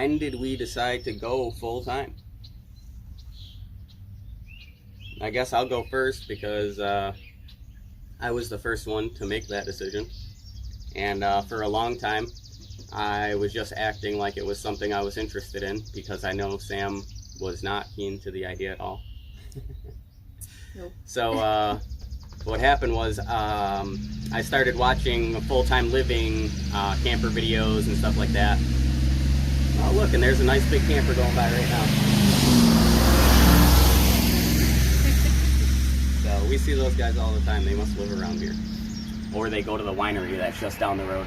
when did we decide to go full time? I guess I'll go first because I was the first one to make that decision. And for a long time, I was just acting like it was something I was interested in because I know Sam was not keen to the idea at all. Nope. So what happened was I started watching full-time living camper videos and stuff like that. Oh look, and there's a nice big camper going by right now. So we see those guys all the time. They must live around here. Or they go to the winery that's just down the road.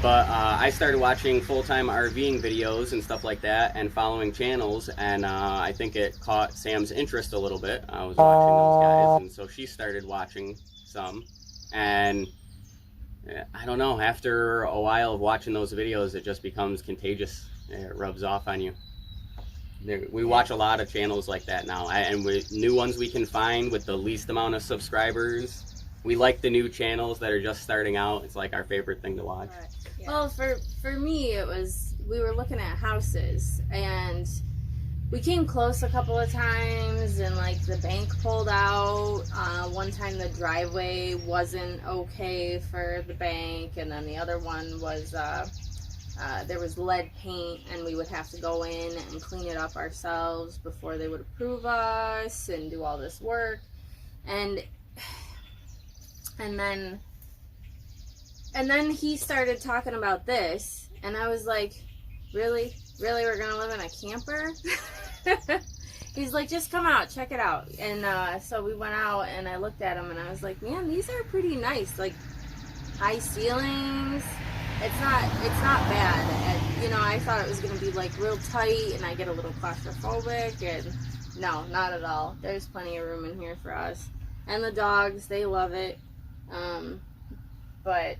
But I started watching full-time RVing videos and stuff like that and following channels, and I think it caught Sam's interest a little bit. I was watching those guys, and so she started watching some. And I don't know, after a while of watching those videos, it just becomes contagious. It rubs off on you. We watch a lot of channels like that now, and new ones we can find with the least amount of subscribers. We like the new channels that are just starting out. It's like our favorite thing to watch. Right. Yeah. Well, for me, it was, we were looking at houses, and we came close a couple of times, and like the bank pulled out. One time the driveway wasn't okay for the bank, and then the other one was there was lead paint, and we would have to go in and clean it up ourselves before they would approve us and do all this work. And then he started talking about this, and I was like, really we're gonna live in a camper? He's like, just come out, check it out. And so we went out, and I looked at him, and I was like, man, these are pretty nice, like high ceilings. It's not bad. And, you know, I thought it was gonna be like real tight, and I get a little claustrophobic, and no, not at all. There's plenty of room in here for us, and the dogs, they love it. But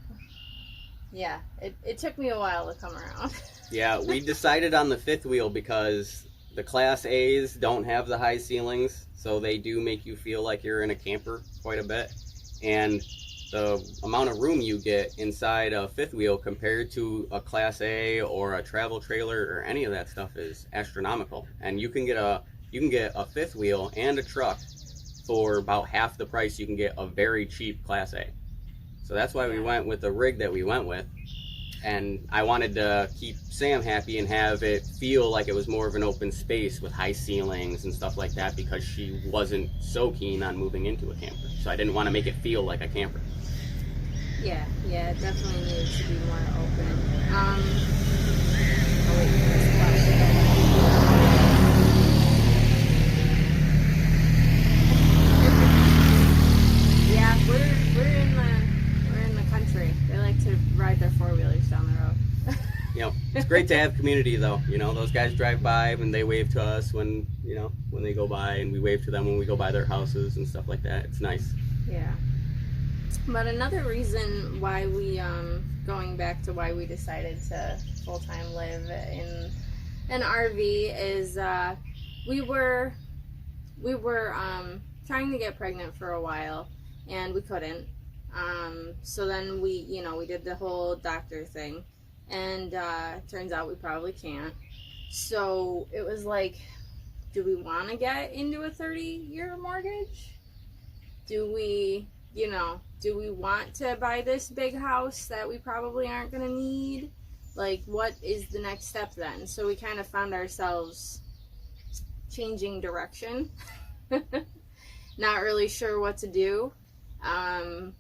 yeah, it took me a while to come around. Yeah, we decided on the fifth wheel because the Class A's don't have the high ceilings, so they do make you feel like you're in a camper quite a bit. And the amount of room you get inside a fifth wheel compared to a Class A or a travel trailer or any of that stuff is astronomical. And you can get a fifth wheel and a truck for about half the price you can get a very cheap Class A. So that's why we went with the rig that we went with. And I wanted to keep Sam happy and have it feel like it was more of an open space with high ceilings and stuff like that, because she wasn't so keen on moving into a camper. So I didn't want to make it feel like a camper. Yeah, it definitely needs to be more open. Oh wait, there's flashing. Yeah, we're in the country. They like to ride their four-wheelers down the road. You know, it's great to have community though. You know, those guys drive by and they wave to us when they go by, and we wave to them when we go by their houses and stuff like that. It's nice. Yeah. But another reason why we, going back to why we decided to full-time live in an RV is we were trying to get pregnant for a while, and we couldn't. So then we did the whole doctor thing, and turns out we probably can't. So it was like, do we want to get into a 30-year mortgage? Do we want to buy this big house that we probably aren't going to need? Like, what is the next step then? So we kind of found ourselves changing direction. Not really sure what to do. And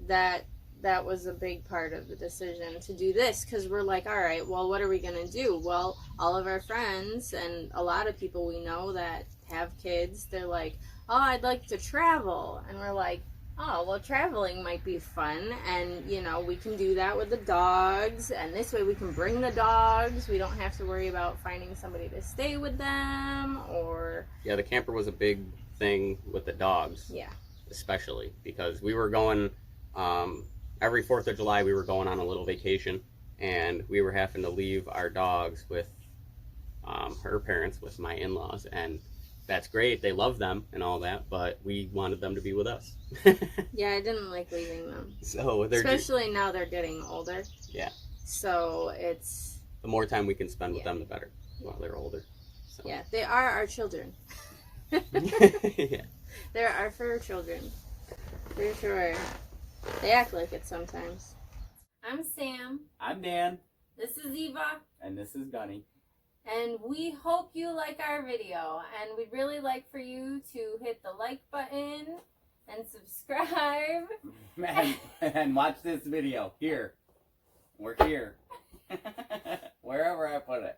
that was a big part of the decision to do this, because we're like, all right, well, what are we going to do? Well, all of our friends and a lot of people we know that have kids, they're like, oh, I'd like to travel. And we're like, oh, well, traveling might be fun, and we can do that with the dogs, and this way we can bring the dogs. We don't have to worry about finding somebody to stay with them. Or yeah, the camper was a big thing with the dogs. Yeah, especially because we were going every 4th of July, we were going on a little vacation, and we were having to leave our dogs with her parents, with my in-laws, and that's great, they love them and all that, but we wanted them to be with us. Yeah, I didn't like leaving them. So especially now they're getting older. Yeah. So it's The more time we can spend with Yeah. them, the better while they're older. So. yeah, they are our children. Yeah. They're our fur children, for sure. They act like it sometimes. I'm Sam. I'm Dan. This is Eva. And this is Gunny. And we hope you like our video. And we'd really like for you to hit the like button and subscribe. And watch this video. Here. We're here. Wherever I put it.